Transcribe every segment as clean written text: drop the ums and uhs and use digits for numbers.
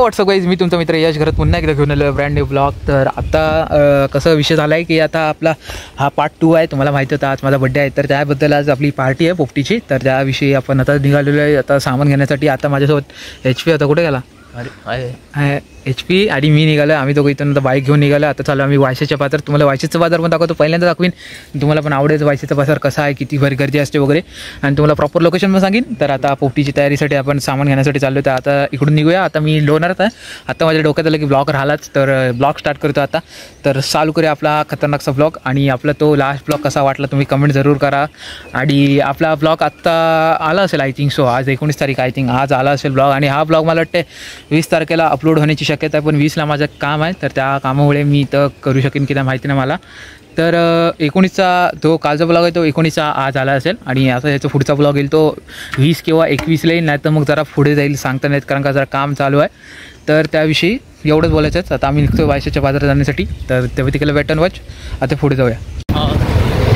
WhatsApp guys, मी तुमचा मित्र यश घरात पुन्हा एकदा घेऊन आलो ब्रँड न्यू ब्लॉग. तर आता कसं विषय झाला आहे की आता आपला हा पार्ट 2 आहे. तुम्हाला माहिती होतं आज माझा बड्डे आहे, तर त्याबद्दल आज आपली पार्टी आहे पोपटीची. तर त्याविषयी आपण आता निघालेलो आहे आता सामान घेण्यासाठी. आता माझ्यासोबत HP होता, कुठे गेला? अरे HP आणि मी निघालो. आम्ही दोघं इथून आता बाईक घेऊन निघालो. आता चालू आम्ही वायसेच्या बाजार. तुम्हाला वायसेचं बाजार पण दाखवतो, पहिल्यांदा दाखवीन. तुम्हाला पण आवडेल वायसेचा बाजार कसा आहे, किती भर गर्दी असते वगैरे, आणि तुम्हाला प्रॉपर लोकेशन पण सांगेन. तर आता पोपटीची तयारीसाठी आपण सामान घेण्यासाठी चाललो. तर आता इकडून निघूया. आता मी लोणारच आहे. आता माझ्या डोक्यात आलं की ब्लॉग राहिलाच, तर ब्लॉग स्टार्ट करतो आता. तर चालू करूया आपला खतरनाकचा ब्लॉग. आणि आपला तो लास्ट ब्लॉग कसा वाटला तुम्ही कमेंट जरूर करा. आणि आपला ब्लॉग आत्ता आला असेल आय थिंक सो, आज 19 तारीख आय थिंक आज आला असेल ब्लॉग. आणि हा ब्लॉग मला वाटते 20 तारखेला अपलोड होण्याची शक्यता आहे, पण 20ला माझं काम आहे. तर त्या कामामुळे मी तर करू शकेन की नाही माहिती नाही मला. तर 19चा तो कालचा ब्लॉग आहे तो 19चा आज आला असेल. आणि आता याचा पुढचा ब्लॉग येईल तो 20 किंवा 21ला येईल, नाही तर मग जरा पुढे जाईल, सांगता नाहीत कारण का जरा काम चालू आहे. तर त्याविषयी एवढंच बोलायचं. आता आम्ही निघतो वायसेच्या बाजारात जाण्यासाठी. तर तेव्हा तिकडे वेट अँड वॉच. आता पुढे जाऊया.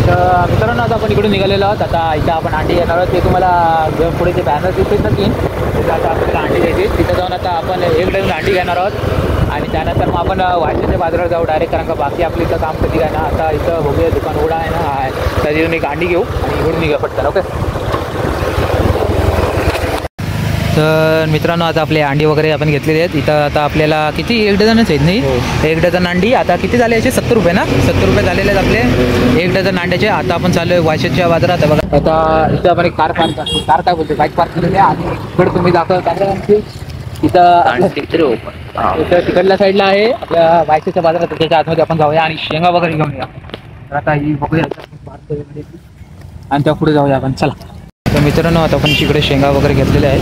तर मित्रांनो आता आपण इकडून निघालेलो आहोत. आता इथं आपण अंडी येणार आहोत. ते तुम्हाला पुढे जे बॅनर दिसत नक्कीन तिथं आता आपल्याला अंडी घ्यायची. तिथं जाऊन आता आपण एक डझन अंडी घेणार आहोत. आणि त्यानंतर मग आपण वायसेच्या बाजारात जाऊ डायरेक्ट, कारण का बाकी आपलं इथं काम कधी काय ना. आता इथं बघूया दुकान उघडा आहे ना, आहे तर तिथून एक अंडी घेऊ आणि इकडून निघा पटकन. ओके. तर मित्रांनो आता आपले अंडी वगैरे आपण घेतलेले आहेत. इथं आता आपल्याला किती एक डझनच आहेत नाही, एक डझन अंडी. आता किती झाले याचे 70 रुपये ना, 70 रुपये झालेले आहेत आपले एक डझन अंड्याचे. आता आपण चालू आहे वायसेच्या बाजारात. बघा आता इथं आपण एक कार काय बोलतो बाईक पार्क केलेली आहे. आणि इकडे तुम्ही दाखवता इथं तिकडल्या साईडला आहे आपल्या वायसेच्या बाजारात. त्याच्या आतमध्ये आपण जाऊया आणि शेंगा वगैरे घेऊन या. तर आता ही बघूया आणि त्या पुढे जाऊया आपण. चला. तर मित्रांनो आता आपण तिकडे शेंगा वगैरे घेतलेले आहेत,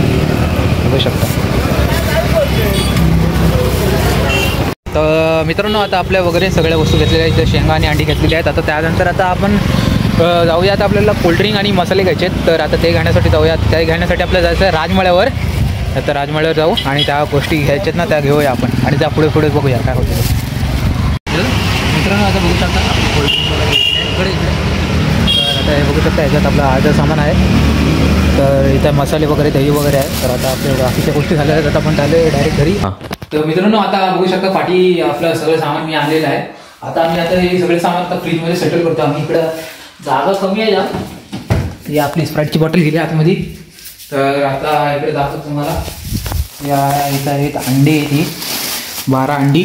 बघू शकता. तर मित्रांनो आता आपल्या वगैरे सगळ्या वस्तू घेतलेल्या आहेत, शेंगा आणि अंडी घेतलेली आहेत. आता त्यानंतर आता आपण जाऊया. आता आपल्याला कोल्ड्रिंक आणि मसाले घ्यायचे आहेत, तर आता ते घेण्यासाठी जाऊया. ते घेण्यासाठी आपल्याला जायचं आहे राजमळ्यावर. तर राजमळ्यावर जाऊ आणि त्या गोष्टी घ्यायच्यात ना, त्या घेऊया आपण. आणि त्या पुढे पुढे बघूया काय होतं. मित्रांनो आता बघू शकता आपलं कोल्ड्रिंक वगैरे इकडे. तर आता हे बघू शकता याच्यात आपलं अर्धं सामान आहे. तर इथं मसाले वगैरे दही वगैरे आहे. तर आता आपल्या बाकीच्या गोष्टी झाल्या आहेत. आता आपण चालू डायरेक्ट घरी. तर मित्रांनो आता बघू शकता पाठी आपलं सगळं सामान मी आणलेलं आहे. आता आम्ही आता हे सगळे सामान आता फ्रीजमध्ये सेटल करतो. आम्ही इकडं जागा कमी आहे. ही आपली स्प्राईटची बॉटल गेली आतमध्ये. तर आता इकडे दाखवतो तुम्हाला. या इथं आहेत अंडी, ही 12 अंडी.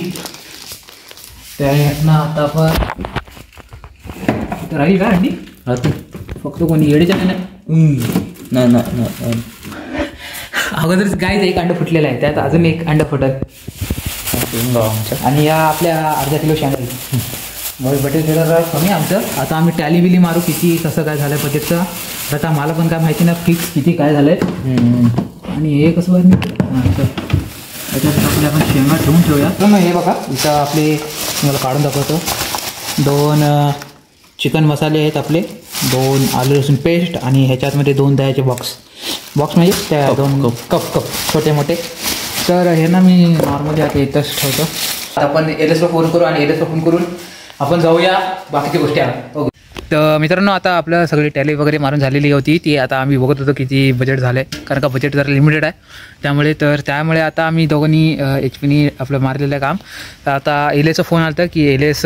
त्या ना आता आपण इथं राहील का अंडी फक्त कोणी येडीच्या नाही. अगोदरच गायचं एक अंड फुटलेलं आहे, त्यात अजून एक अंड फुटत. आणि या आपल्या अर्धा किलो शेंगा बटेट कमी आमचं. आता आम्ही टॅली बिली मारू किती कसं काय झालं बजेटचं. आता मला पण काय माहिती नाही फिक्स किती काय झालं आहे. आणि हे कसं त्याच्यात आपले आपण शेंगा ठेवून ठेवूया. तर मग हे बघा इथं आपले तुम्हाला काढून दाखवतो. 2 चिकन मसाले आहेत आपले, 2 आलू लसूण पेस्ट, आणि ह्याच्यातमध्ये 2 दह्याचे बॉक्स म्हणजे त्या 2 कप छोटे मोठे. तर हे ना मी नॉर्मली आता इथंच ठेवतो. आपण एलएसला फोन करू आणि एलएसला फोन करून आपण जाऊया बाकीच्या गोष्टी. ओके. तर मित्रांनो आता आपलं सगळी टॅली वगैरे मारून झालेली होती. ती आता आम्ही बघत होतो किती बजेट झालं आहे, कारण का बजेट जरा लिमिटेड आहे त्यामुळे. तर त्यामुळे आता आम्ही दोघांनी HP आपलं मारलेलं काम. तर आता एलएसचा फोन आला होता की एलएस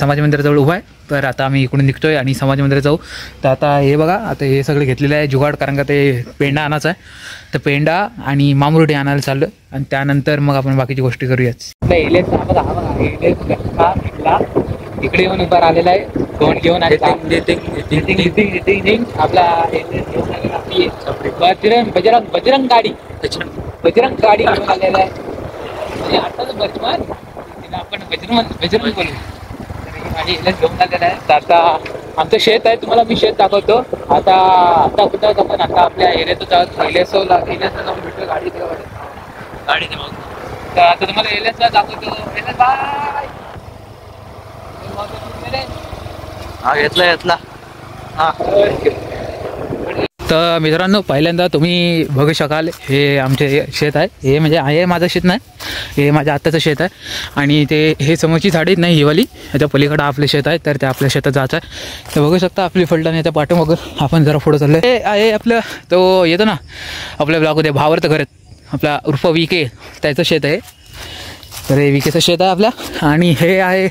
समाज मंदिराजवळ उभा आहे. तर आता आम्ही इकडून निघतो आहे आणि समाज मंदिरात जाऊ. तर आता हे बघा आता हे सगळे घेतलेलं आहे जुगाड, कारण का ते पेंडा आणायचा आहे. तर पेंडा आणि मामुरडी आणायला चाललं आणि त्यानंतर मग आपण बाकीची गोष्टी करूयाच. एलएस इकडे येऊन उभा राहिलेला आहे, तोंड घेऊन. आणि आपला बजरंग गाडी घेऊन आलेला आहे. म्हणजे आताच बर्चमान तिला आपण बजरंग बोलू. आणि एलएस घेऊन आलेला आहे. तर आता आमचं शेत आहे, तुम्हाला मी शेत दाखवतो. आता कुठं आपण आता आपल्या एरियाचं एलएसला जाऊन भेटतो. गाडी मग तर आता तुम्हाला एलएसला दाखवतो. LS bye. घेतला. तर मित्रांनो पहिल्यांदा तुम्ही बघू शकाल हे आमचे शेत आहे. हे म्हणजे हे माझं शेत नाही, हे माझ्या आत्याचं शेत आहे. आणि ते हे समोरची झाडीच नाही हिवाली, त्या पलीकडं आपले शेत आहे. तर त्या आपल्या शेतात जायचं आहे. तर बघू शकता आपली फलटण त्या पाठीमागं आपण जरा पुढं चाललो आहे. आपलं तो येतो ना आपल्या ब्लॉगमध्ये भावार्थ घरात आपला उर्फ VK त्याचं शेत आहे. तर हे विकेचं शेत आहे आपल्या आणि हे आहे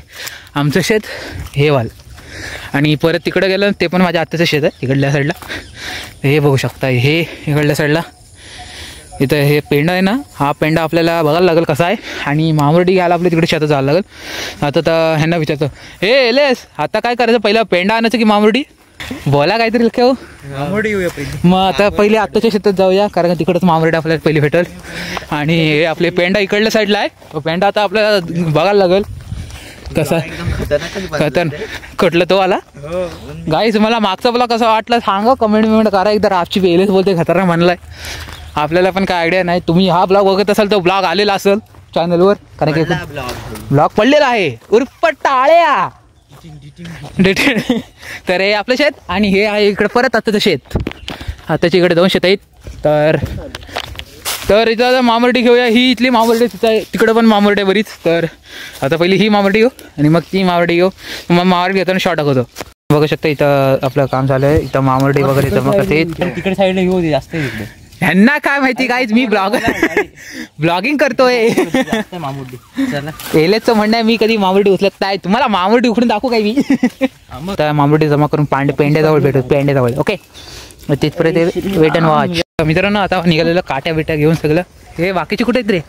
आमचं शेत, हे वाल. आणि परत तिकडं गेलं ते पण माझ्या आत्याचं शेत आहे तिकडल्या साईडला. हे बघू शकता, हे इकडल्या साईडला इथं हे पेंडा आहे ना, हा पेंडा आपल्याला बघायला लागेल कसा आहे. आणि मामुरडी घ्यायला आपल्या तिकडे शेतात जायला लागेल. आता तर ह्यांना विचारतो, हे एलेस आता काय करायचं, पहिला पेंडा आणायचं की मामुरडी? बोला काहीतरी लक्ष. मामुरडी येऊया पहिले. मग आता पहिले आत्ताच्या शेतात जाऊया, कारण का तिकडंच मामुरडी आपल्याला पहिली भेटेल. आणि हे आपले पेंडा इकडल्या साईडला आहे, तो पेंडा आता आपल्याला बघायला लागेल कसा खतरनाक कटलं तो आला. गाईस मला मागचा मला कसं वाटलं सांगा, कमेंट करा एकदा. आपची वेलेस बोलते खतरनाक म्हणलाय, आपल्याला पण काय आयडिया नाही. तुम्ही हा ब्लॉग बघत असाल तर ब्लॉग आलेला असेल चॅनलवर, कारण की ब्लॉग पडलेला आहे उर्फ टाळ्या. तर हे आपलं शेत आणि हे आहे इकडे परत आताचं शेत. आताच्या इकडे 2 शेत आहेत. तर इथं मामुरडी घेऊया. ही इथली मामुरडी, तिकडं पण मामुरडी आहे बरीच. तर आता पहिली ही मामुरडी घेऊ आणि मग ती मामुरडी घेऊ. मग मामुरडी घेताना शॉर्ट दाखवतो. बघू शकता इथं आपलं काम झालं आहे. इथं मामुरडी वगैरे जमा करते. तिकडे साईडला घेऊ दे, जास्त तिकडे. ह्यांना काय माहिती गाईज, मी ब्लॉगिंग करतोय. एलेचं म्हणणं आहे मी कधी मामुरडी उचलत नाही. तुम्हाला मामुरडी उकडून दाखवू काय मी? तर मामुरडी जमा करून पेंड्याजवळ भेटू, पेंड्याजवळ. ओके, तिथपर्यंत वेट अँड वॉच. मित्रांनो आता निघालेलं काट्या बिट्या घेऊन सगळं. हे बाकीचे कुठे आहेत रे?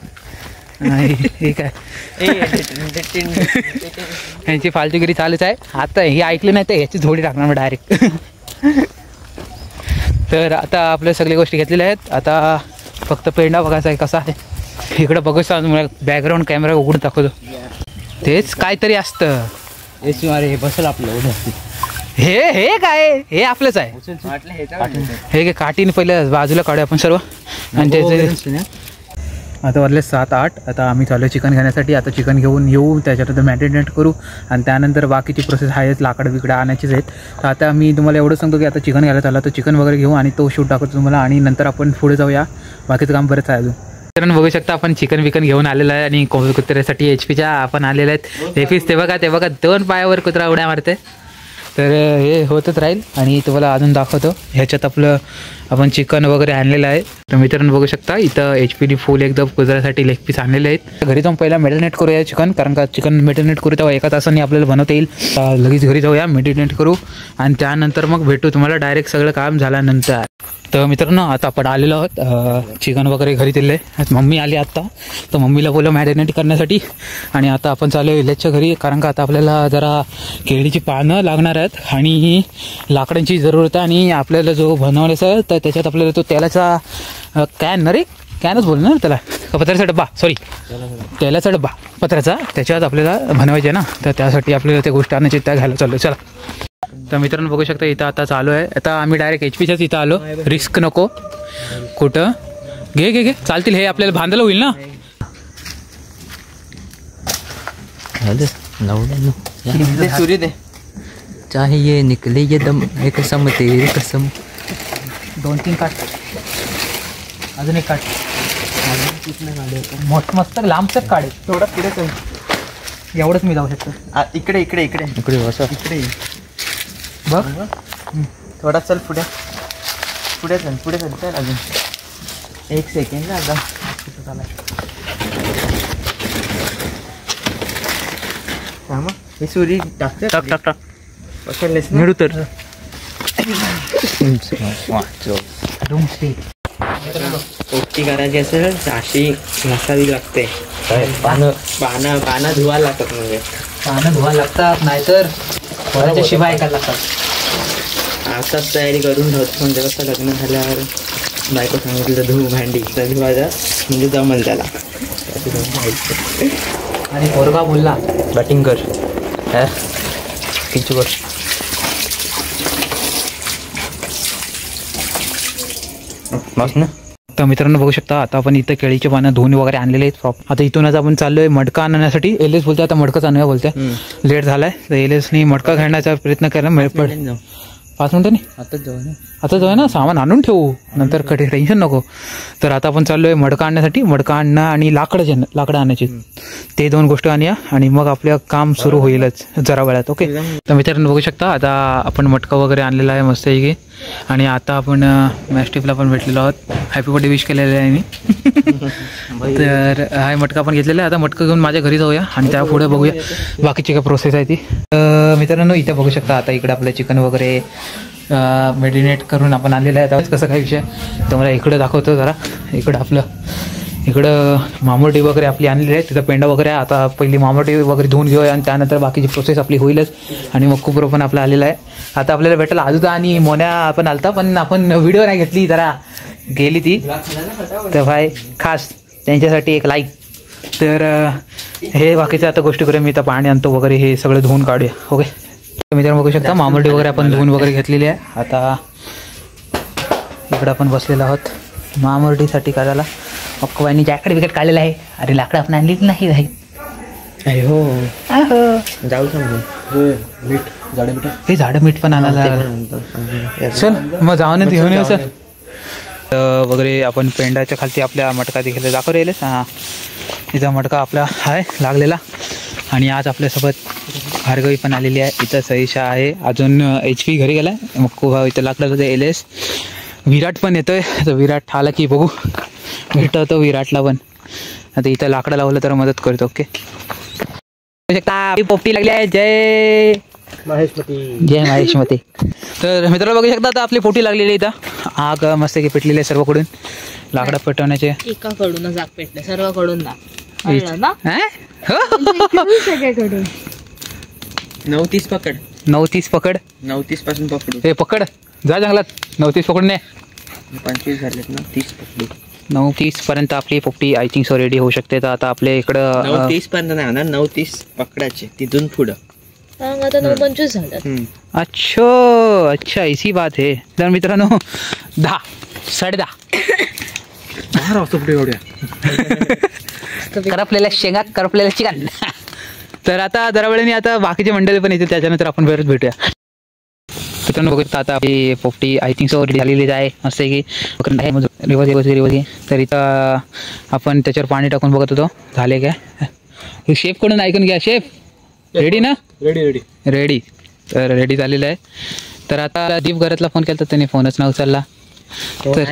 हे काय ह्यांची फालतूगिरी चालूच आहे. आता हे ऐकलं नाही तर ह्याची झोडी टाकणार मग डायरेक्ट. तर आता आपल्या सगळ्या गोष्टी घेतलेल्या आहेत. आता फक्त पेंडा बघायचा आहे कसा आहे. इकडं बघू मला बॅकग्राऊंड कॅमेरा उघडून दाखवतो. तेच काहीतरी असतं. हे बसल आपलं. हे काय, हे आपलंच आहे. हे काय काठीने पहिलं बाजूला काढूया आपण सर्व. आणि त्याचे आता वाजले 7-8. आता आम्ही चालू चिकन घेण्यासाठी. आता चिकन घेऊन येऊ, त्याच्यानंतर मॅरिनेट करू आणि त्यानंतर बाकीची प्रोसेस आहेच, लाकडं बिकडं आणायचीच आहेत. तर आता मी तुम्हाला एवढं सांगतो की आता चिकन घ्यायला चालला, तर चिकन वगैरे घेऊ आणि तो शूट दाखवतो तुम्हाला. आणि नंतर आपण पुढे जाऊया, बाकीचं काम बरंच आहे अजून. कारण बघू शकता आपण चिकन विकन घेऊन आलेलं आहे. आणि कुत्र्यासाठी HPच्या आपण आलेल्या आहेत. रेफीस ते बघा 2 पायावर कुत्रा उड्या मारते. तर हे होतच राहील आणि तुम्हाला अजून दाखवतो. ह्याच्यात आपलं आपण चिकन वगैरे आणलेलं आहे. तर मित्रांनो बघू शकता इथं HPने फुल एकदम कुत्र्यासाठी लेग पीस आणलेले आहेत. घरी जाऊन पहिला मॅरिनेट करूया चिकन, कारण का चिकन मॅरिनेट करू तेव्हा 1 तासाने आपल्याला बनवता येईल. लगेच घरी जाऊया, मॅरिनेट करू आणि त्यानंतर मग भेटू तुम्हाला डायरेक्ट सगळं काम झाल्यानंतर. तर मित्रांनो आता आपण आलेलो आहोत. चिकन वगैरे घरी दिले. मम्मी आली आत्ता, तर मम्मीला बोललो मॅरिनेट करण्यासाठी. आणि आता आपण चालू आहे विलेजच्या घरी, कारण का आता आपल्याला जरा केळीची पानं लागणार आहेत आणि लाकडांची जरूरत आहे. आणि आपल्याला जो बनवायचा आहे तर त्याच्यात आपल्याला तो तेलाचा कॅन ना रे, कॅनच बोल ना त्याला, पत्र्याचा डब्बा, सॉरी तेलाचा डब्बा पत्र्याचा, त्याच्यात आपल्याला बनवायचे ना. तर त्यासाठी आपल्याला त्या गोष्टी आणायची, त्या घ्यायला चालू. चला. तर मित्रांनो बघू शकता इथं आता चालू आहे. आता आम्ही डायरेक्ट HPच्याच इथं आलो. रिस्क नको कुठं. घे चालतील, हे आपल्याला बांधायला होईल ना. सूर्य दे चाहे ये निकले ये दम, हे कसम तेरी कसम. 2-3 काट, अजून एक काट. मोठ मस्त लांबच काढे. थोडा पुढे चल, एवढंच मी जाऊ शकतो. इकडे इकडे इकडे इकडे इकडे बघ. थोडा चल पुढे पुढे चल चल अजून 1 सेकंड ना. आता हे सूर्य टाकते. टाक पकडलेस मिळू तर. पोपटी करायची असेल अशी मसाली लागते. पानं धुवायला लागतात. म्हणजे पानं धुवायला लागतात, नाहीतर कोणाच्या शिवाय ऐकायला लागतात. आताच तयारी करून ठेवतो. म्हणजे कसं लग्न झाल्यावर बायको सांगितलं धुवू भांडी, तर धुवायचा म्हणजे जमल त्याला. आणि पोरगा बोलला बॅटिंग कर, किंचू कर. बस ना. तर मित्रांनो बघू शकता आता आपण इथं केळीचे पानं धुवून वगैरे आणलेले आहेत. आता इथूनच आपण चाललोय मडका आणण्यासाठी. एलेस बोलते आता मडकाच आणूया बोलते. लेट झालाय तर एलेसनी मडका घेण्याचा प्रयत्न केला. 5 मिनिटं नाही, आता जाऊ ना, सामान आणून ठेवू, नंतर कधी टेन्शन नको. तर आता आपण चाललोय मडका आणण्यासाठी. मडका आणणं आणि लाकडं आणायची, ते 2 गोष्टी आणूया आणि मग आपलं काम सुरू होईलच जरा वेळात. ओके. तर मित्रांनो बघू शकता आता आपण मटका वगैरे आणलेला आहे मस्त. आणि आता आपण मॅस्टिफला पण भेटलेलो आहोत. हॅपी बर्थडे विश केलेलं आहे मी. तर हा मटका पण घेतलेला आहे. आता मटका घेऊन माझ्या घरी जाऊया आणि त्या पुढे बघूया बाकीची काय प्रोसेस आहे ती. मित्रांनो इथे बघू शकता आता इकडे आपलं चिकन वगैरे मेडिनेट करून आपण आलेलं आहे. आता कसं काय विषय तुम्हाला इकडं दाखवतो जरा. इकडं मामुरडी वगैरे आपली आणलेली आहे. तिथं पेंडा वगैरे आहे. आता पहिली मामुरडी वगैरे धुवून घेऊया आणि त्यानंतर बाकीची प्रोसेस आपली होईलच. आणि मग खूप पण आपला आलेला आहे. आता आपल्याला भेटायला आजूचा आणि मोन्या आपण आलता पण आपण व्हिडिओ नाही घेतली, जरा गेली ती. तर भाई खास त्यांच्यासाठी एक लाईक. तर हे बाकीच्या आता गोष्टी करूया. मी आता पाणी आणतो वगैरे हे सगळं धुवून काढूया. ओके मित्रांनो बघू शकता मामुरडी वगैरे आपण धुवून वगैरे घेतलेली आहे. आता इकडं आपण बसलेलो आहोत मामुरडीसाठी करायला. अक्कवानी जॅकेट विकेट काढलेला आहे. अरे लाकडं आपण आणलीच नाही भाई. हो जाऊ समजू हे झाडं मीठ पण आणायला चल मग जाऊन घेऊन येऊ सर. वगैरे आपण पेंडाच्या खालती आपल्या मटका देखील दाखव राहिलेस. हां इथं मटका आपला आहे लागलेला. आणि आज आपल्यासोबत भार्गवी पण आलेली आहे. इथं सईशा आहे. अजून HP घरी गेला आहे. मग खूप इथं लागलं ते LS. विराट पण येतोय. तर विराट आला की बघू भेटतो विराटला पण. आता इथं लाकडं लावलं तर मदत करतो. ओके पोपटी लागली आहे. जय महेशमती. तर मित्रांनो बघू शकता आता आपली पोटी लागलेली आहे. इथं आग मस्त की पेटलेली आहे सर्वकडून. लाकडं पेटवण्याचे एकाकडूनच आग पेटले सर्वकडून ना. 9:30 पकड. 9:30 पकड. 9:30 पासून पकडू. हे पकड जा जंगलात. 9:30 पकडून नाही 25 झालेत ना. 30 पकडू. 9:30 पर्यंत आपली पोपटी आय थिंक सो रेडी होऊ शकते. तर आता आपल्या इकडं 9:30 पर्यंत नाही होणार. 9:30 पकडायचे तिथून पुढं. आता 9:25 झालं. अच्छा ऐसी बात है. तर मित्रांनो 10 10:30 करपलेल्या शेंगा करपलेल्या चिकन. तर आता जरा वेळेने आता बाकीचे मंडळी पण येतील त्याच्यानंतर आपण परत भेटूया. मित्रांनो बघू आता आपली पोपटी आय थिंक सो रेडी झालेली आहे. असं आहे की रिवर्स. तर इथं आपण त्याच्यावर पाणी टाकून बघत होतो झाले काय. शेफ कडून ऐकून घ्या. शेफ रेडी ना. रेडी तर रेडी झालेलं आहे. तर आता दीप घरातला फोन केला तर त्याने फोनच नाही उचलला. तर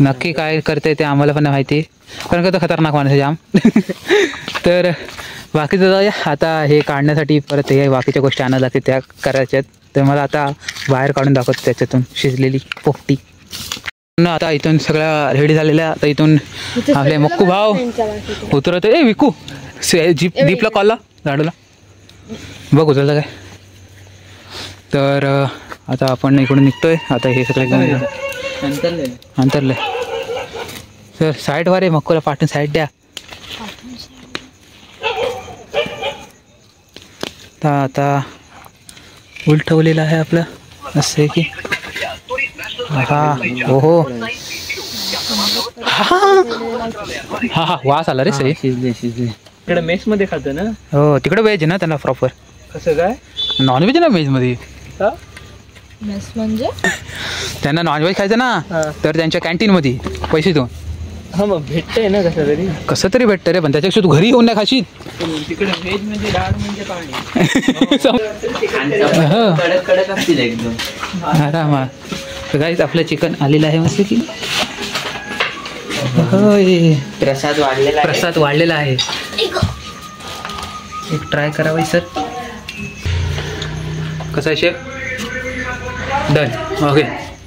नक्की काय करते ते आम्हाला पण माहिती कारण का तो खतरनाक माणूस आहे जाम. तर बाकीचं जाऊया. आता हे काढण्यासाठी परत हे बाकीच्या गोष्टी आणायला लागते त्या करायच्यात. तर मला आता बाहेर काढून दाखवतो त्याच्यातून शिजलेली पोपटी. आता इथून सगळ्या रेडी झालेल्या. आता इथून आपले मक्कू भाव उतरवतो. विकू दीपला कॉलला झाडूला बघ उचलतं काय. तर आता आपण इकडून निघतोय. आता हे सगळं अंतरले. तर साईडवर आहे मक्कूला पाठवून साईड द्या. आता उलटवलेलं आहे आपलं असं आहे की हा हो हा वास आला रे. सही तिकडे मेस मध्ये खातो ना. हो तिकडे व्हेज ना त्यांना प्रॉपर. कसं काय नॉनव्हेज ना व्हेज मध्ये. म्हणजे त्यांना नॉनव्हेज खायचं ना तर त्यांच्या कॅन्टीन मध्ये पैसे देऊन. हा मग भेटतंय ना कसं तरी भेटतं रे. पण त्याच्यापेक्षा तू घरी येऊन नाही खाशील. तिकडे व्हेज म्हणजे डाळ म्हणजे पाणी. आरामात. तर काहीच आपलं चिकन आलेलं आहे मस्त की. प्रसाद वाढलेला आहे. एक ट्राय करावा सर. कसं आहे शेफ. डन. ओके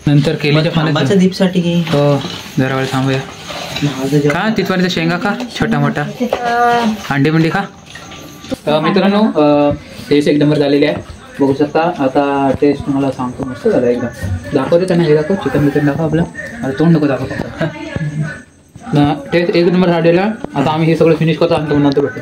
नंतर केलीच्या पाण्याचं दीपसाठी हो जरा वेळ थांबूया. खा तिथपर्यंत शेंगा खा छोटा मोठा. अंडी बिंडी खा. मित्रांनो टेस्ट एक नंबर झालेली आहे बघू शकता. आता टेस्ट तुम्हाला सांगतो मस्त झालं एकदम. दाखवते त्यांना हे दाखव चिकन बिकन दाखव आपलं. आता तोंड नको दाखव फक्त. टेस्ट एक नंबर झालेला. आता आम्ही हे सगळं फिनिश करतो आणि नंतर भेटतो.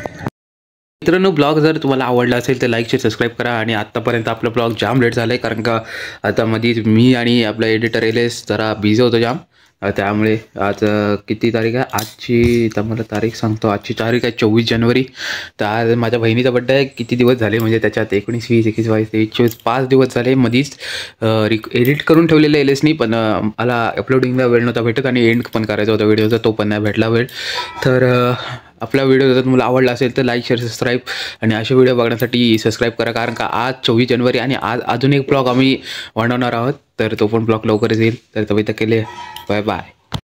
मित्रांनो ब्लॉग जर तुम्हाला आवडला असेल तर लाईक शेअर सबस्क्राईब करा. आणि आत्तापर्यंत आपलं ब्लॉग जाम लेट झालं आहे कारण का आता मध्येच मी आणि आपला एडिटर LS जरा बिझी होतो जाम. त्यामुळे आज किती तारीख आहे आजची तर मला तारीख सांगतो. आजची तारीख आहे 24 जानेवारी. तर आज माझ्या बहिणीचा बड्डे आहे. किती दिवस झाले म्हणजे त्याच्यात 19 20 21 22 23 24 5 दिवस झाले. मधीच एडिट करून ठेवलेलं LSनी पण मला अपलोडिंगला वेळ नव्हता भेटत आणि एंड पण करायचा होता व्हिडिओचा तो पण नाही भेटला वेळ. तर आपला व्हिडिओ जर तुम्हाला आवडला असेल तर लाईक शेअर सबस्क्राईब आणि असे व्हिडिओ बघण्यासाठी सबस्क्राईब करा, कारण का आज 24 जानेवारी आणि आज अजून एक ब्लॉग आम्ही बनवणार आहोत, तर तो पण ब्लॉग लवकरच येईल. तर तरी केले बाय बाय.